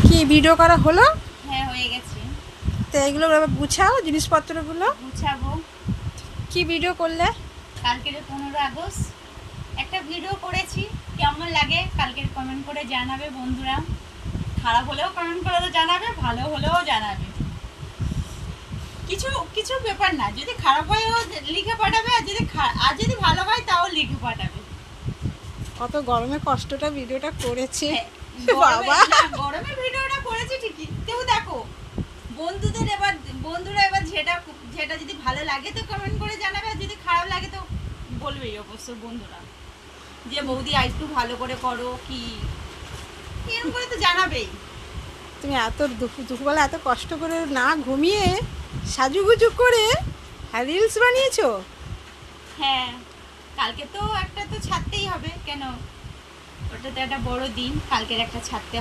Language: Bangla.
কি ভিডিও করা হলো? হ্যাঁ হয়ে গেছে। তো এগুলো এবার গুছাও জিনিসপত্রগুলো। গুছাবো। কি ভিডিও করলে? কালকের 15 আগস্ট একটা ভিডিও করেছি, কেমন লাগে কালকের কমেন্ট করে জানাবে বন্ধুরা। খারাপ হলেও কমেন্ট করে তো জানাবে, ভালো হলেও জানাবে। কিছু কিছু ব্যাপার না, যদি খারাপ হয় ও লিখে পাঠাবে, আর যদি ভালো হয় তাও লিখে পাঠাবে। কত গরমে কষ্টটা ভিডিওটা করেছে। হ্যাঁ, বাবা গরমে ভিডিওটা করেছি ঠিকই, তেও দেখো বন্ধুরা এবার যেটা যেটা যদি ভালো লাগে তো কমেন্ট করে জানাবে, আর যদি খারাপ লাগে তো বলবেই অবশ্য বন্ধুরা যে বৌদি আর একটু ভালো করে করো, কি এরকম করে তো জানাবেই। তুমি এত দুপুরবেলা এত কষ্ট করে না ঘুমিয়ে সাজুগুজু করে রিলস বানিয়েছো? হ্যাঁ, কালকে তো একটা তো ছাড়তেই হবে, কেন ওটা তো একটা বড় দিন, কালকের একটা ছাড়তে